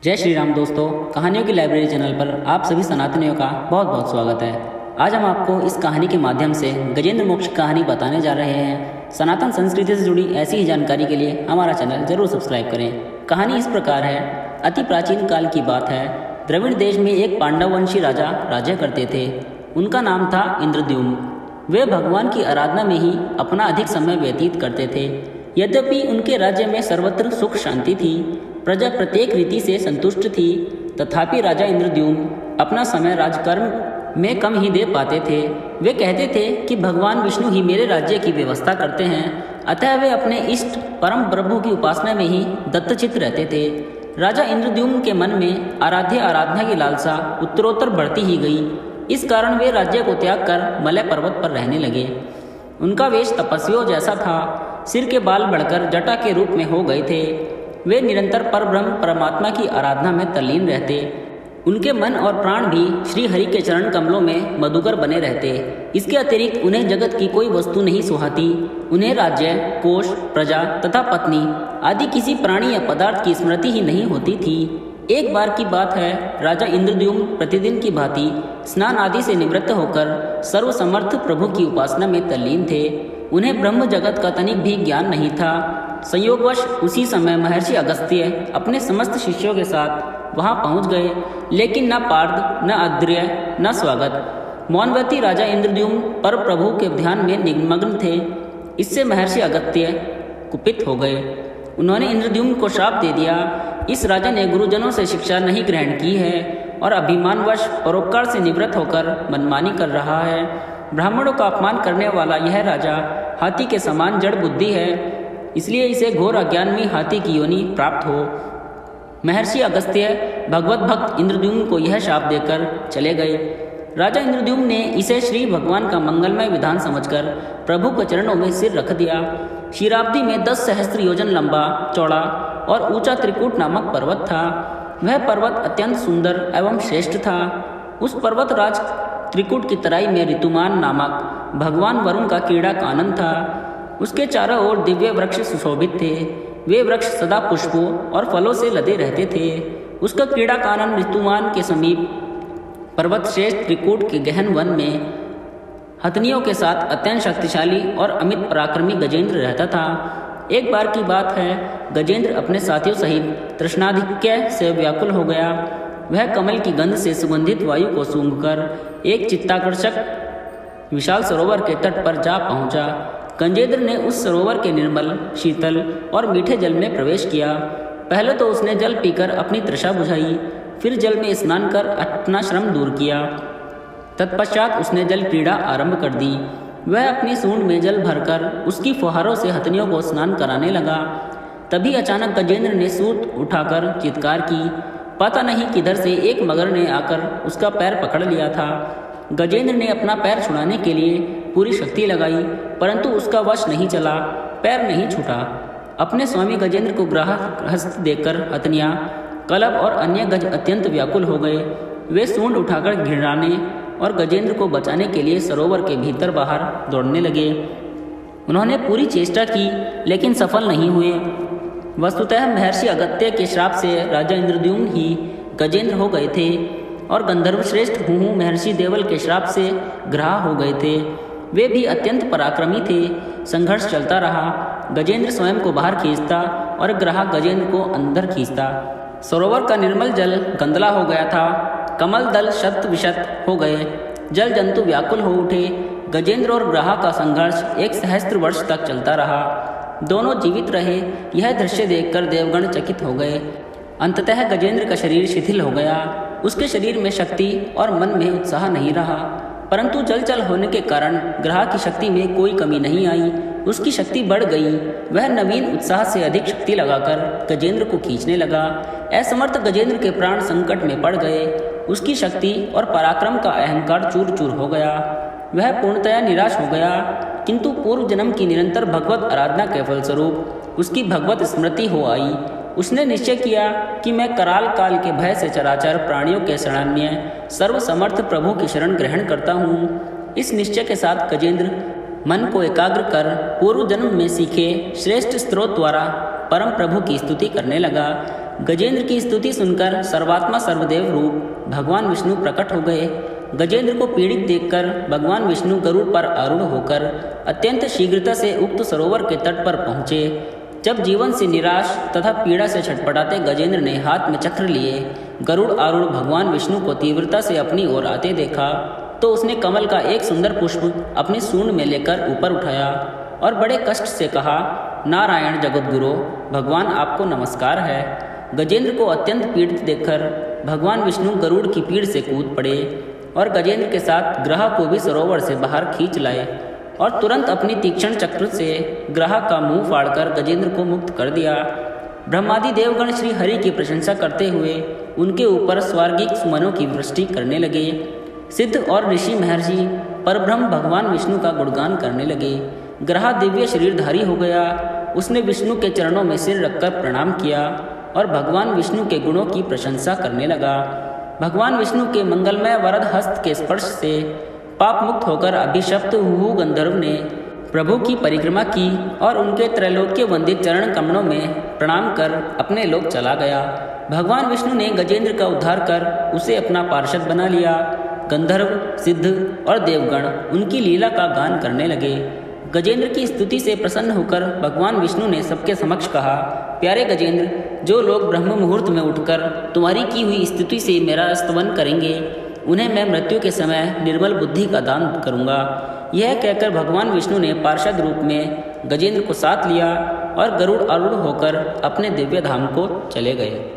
जय श्री राम दोस्तों, कहानियों की लाइब्रेरी चैनल पर आप सभी सनातनियों का बहुत बहुत स्वागत है। आज हम आपको इस कहानी के माध्यम से गजेंद्र मोक्ष कहानी बताने जा रहे हैं। सनातन संस्कृति से जुड़ी ऐसी ही जानकारी के लिए हमारा चैनल जरूर सब्सक्राइब करें। कहानी इस प्रकार है। अति प्राचीन काल की बात है। द्रविड़ देश में एक पांडव वंशी राजा राज्य करते थे। उनका नाम था इंद्रद्युम्न। वे भगवान की आराधना में ही अपना अधिक समय व्यतीत करते थे। यद्यपि उनके राज्य में सर्वत्र सुख शांति थी, प्रजा प्रत्येक रीति से संतुष्ट थी, तथापि राजा इंद्रद्युम्न अपना समय राजकर्म में कम ही दे पाते थे। वे कहते थे कि भगवान विष्णु ही मेरे राज्य की व्यवस्था करते हैं, अतः वे अपने इष्ट परम प्रभु की उपासना में ही दत्तचित्त रहते थे। राजा इंद्रद्युम्न के मन में आराधना की लालसा उत्तरोत्तर बढ़ती ही गई। इस कारण वे राज्य को त्याग कर मलय पर्वत पर रहने लगे। उनका वेश तपस्वियों जैसा था। सिर के बाल बढ़कर जटा के रूप में हो गए थे। वे निरंतर परब्रह्म परमात्मा की आराधना में तल्लीन रहते। उनके मन और प्राण भी श्री हरि के चरण कमलों में मधुकर बने रहते। इसके अतिरिक्त उन्हें जगत की कोई वस्तु नहीं सुहाती। उन्हें राज्य, कोष, प्रजा तथा पत्नी आदि किसी प्राणी या पदार्थ की स्मृति ही नहीं होती थी। एक बार की बात है, राजा इंद्रद्युम्न प्रतिदिन की भांति स्नान आदि से निवृत्त होकर सर्वसमर्थ प्रभु की उपासना में तल्लीन थे। उन्हें ब्रह्म जगत का तनिक भी ज्ञान नहीं था। संयोगवश उसी समय महर्षि अगस्त्य अपने समस्त शिष्यों के साथ वहां पहुंच गए, लेकिन न पार्थ, न अद्र्य, न स्वागत। मौनव्रती राजा इंद्रद्युम्न पर प्रभु के ध्यान में निमग्न थे। इससे महर्षि अगस्त्य कुपित हो गए। उन्होंने इंद्रद्युम्न को श्राप दे दिया। इस राजा ने गुरुजनों से शिक्षा नहीं ग्रहण की है और अभिमानवश परोपकार से निवृत्त होकर मनमानी कर रहा है। ब्राह्मणों का अपमान करने वाला यह राजा हाथी के समान जड़ बुद्धि है, इसलिए इसे घोर अज्ञान में हाथी की योनि प्राप्त हो। महर्षि अगस्त्य भगवत भक्त इंद्रद्युम्न को यह शाप देकर चले गए। राजा इंद्रद्युम्न ने इसे श्री भगवान का मंगलमय विधान समझकर प्रभु के चरणों में सिर रख दिया। क्षीराब्दी में 10 सहस्त्र योजन लंबा, चौड़ा और ऊंचा त्रिकूट नामक पर्वत था। वह पर्वत अत्यंत सुंदर एवं श्रेष्ठ था। उस पर्वत राज त्रिकूट की तराई में ऋतुमान नामक भगवान वरुण का क्रीड़ा कानन था। उसके चारों ओर दिव्य वृक्ष सुशोभित थे। वे वृक्ष सदा पुष्पों और फलों से लदे रहते थे। उसका क्रीड़ा कानन ऋतुमान के समीप पर्वत श्रेष्ठ त्रिकूट के गहन वन में हथनियों के साथ अत्यंत शक्तिशाली और अमित पराक्रमी गजेंद्र रहता था। एक बार की बात है, गजेंद्र अपने साथियों सहित तृष्णाधिक्य से व्याकुल हो गया। वह कमल की गंध से सुगंधित वायु को सूंघकर एक चित्ताकर्षक विशाल सरोवर के तट पर जा पहुंचा। गजेंद्र ने उस सरोवर के निर्मल, शीतल और मीठे जल में प्रवेश किया। पहले तो उसने जल पीकर अपनी तृषा बुझाई, फिर जल में स्नान कर अपना श्रम दूर किया। तत्पश्चात उसने जल क्रीड़ा आरंभ कर दी। वह अपनी सूंड में जल भरकर उसकी फुहारों से हथनियों को स्नान कराने लगा। तभी अचानक गजेंद्र ने सूत उठाकर चित्कार की। पता नहीं किधर से एक मगर ने आकर उसका पैर पकड़ लिया था। गजेंद्र ने अपना पैर छुड़ाने के लिए पूरी शक्ति लगाई, परंतु उसका वश नहीं चला, पैर नहीं छूटा। अपने स्वामी गजेंद्र को ग्राहस्थ देखकर हथनियाँ, कलब और अन्य गज अत्यंत व्याकुल हो गए। वे सूंड उठाकर घिराने और गजेंद्र को बचाने के लिए सरोवर के भीतर बाहर दौड़ने लगे। उन्होंने पूरी चेष्टा की, लेकिन सफल नहीं हुए। वस्तुतः महर्षि अगस्त्य के श्राप से राजा इंद्रद्युम्न ही गजेंद्र हो गए थे और गंधर्व श्रेष्ठ हुहु महर्षि देवल के श्राप से ग्राह हो गए थे। वे भी अत्यंत पराक्रमी थे। संघर्ष चलता रहा। गजेंद्र स्वयं को बाहर खींचता और ग्राह गजेंद्र को अंदर खींचता। सरोवर का निर्मल जल गंदला हो गया था। कमल दल शत विशत हो गए। जल जंतु व्याकुल हो उठे। गजेंद्र और ग्राह का संघर्ष 1 सहस्त्र वर्ष तक चलता रहा। दोनों जीवित रहे। यह दृश्य देखकर देवगण चकित हो गए। अंततः गजेंद्र का शरीर शिथिल हो गया। उसके शरीर में शक्ति और मन में उत्साह नहीं रहा, परंतु जलचल होने के कारण ग्राह की शक्ति में कोई कमी नहीं आई। उसकी शक्ति बढ़ गई। वह नवीन उत्साह से अधिक शक्ति लगाकर गजेंद्र को खींचने लगा। असमर्थ गजेंद्र के प्राण संकट में पड़ गए। उसकी शक्ति और पराक्रम का अहंकार चूर चूर हो गया। वह पूर्णतया निराश हो गया, किंतु पूर्व जन्म की निरंतर भगवत आराधना के फलस्वरूप उसकी भगवत स्मृति हो आई। उसने निश्चय किया कि मैं कराल काल के भय से चराचर प्राणियों के शरण्य सर्वसमर्थ प्रभु की शरण ग्रहण करता हूँ। इस निश्चय के साथ गजेंद्र मन को एकाग्र कर पूर्व जन्म में सीखे श्रेष्ठ स्त्रोत द्वारा परम प्रभु की स्तुति करने लगा। गजेंद्र की स्तुति सुनकर सर्वात्मा सर्वदेव रूप भगवान विष्णु प्रकट हो गए। गजेंद्र को पीड़ित देखकर भगवान विष्णु गरुड़ पर आरूढ़ होकर अत्यंत शीघ्रता से उक्त सरोवर के तट पर पहुँचे। जब जीवन से निराश तथा पीड़ा से छटपटाते गजेंद्र ने हाथ में चक्र लिए गरुड़ आरूढ़ भगवान विष्णु को तीव्रता से अपनी ओर आते देखा तो उसने कमल का एक सुंदर पुष्प अपने सूंड में लेकर ऊपर उठाया और बड़े कष्ट से कहा, नारायण जगतगुरु, भगवान आपको नमस्कार है। गजेंद्र को अत्यंत पीड़ित देखकर भगवान विष्णु गरुड़ की पीड़ से कूद पड़े और गजेंद्र के साथ ग्रह को भी सरोवर से बाहर खींच लाए और तुरंत अपनी तीक्ष्ण चक्र से ग्रह का मुंह फाड़कर गजेंद्र को मुक्त कर दिया। ब्रह्मादि देवगण श्री हरि की प्रशंसा करते हुए उनके ऊपर स्वर्गिक सुमनों की वृष्टि करने लगे। सिद्ध और ऋषि महर्षि परब्रह्म भगवान विष्णु का गुणगान करने लगे। ग्रह दिव्य शरीरधारी हो गया। उसने विष्णु के चरणों में सिर रखकर प्रणाम किया और भगवान विष्णु के गुणों की प्रशंसा करने लगा। भगवान विष्णु के मंगलमय वरद हस्त के स्पर्श से पाप मुक्त होकर अभिशप्त हुहु गंधर्व ने प्रभु की परिक्रमा की और उनके त्रैलोक्य वंदित चरण कमलों में प्रणाम कर अपने लोक चला गया। भगवान विष्णु ने गजेंद्र का उद्धार कर उसे अपना पार्षद बना लिया। गंधर्व, सिद्ध और देवगण उनकी लीला का गान करने लगे। गजेंद्र की स्तुति से प्रसन्न होकर भगवान विष्णु ने सबके समक्ष कहा, प्यारे गजेंद्र, जो लोग ब्रह्म मुहूर्त में उठकर तुम्हारी की हुई स्तुति से मेरा स्तवन करेंगे उन्हें मैं मृत्यु के समय निर्मल बुद्धि का दान करूंगा। यह कहकर भगवान विष्णु ने पार्षद रूप में गजेंद्र को साथ लिया और गरुड़ आरूढ़ होकर अपने दिव्य धाम को चले गए।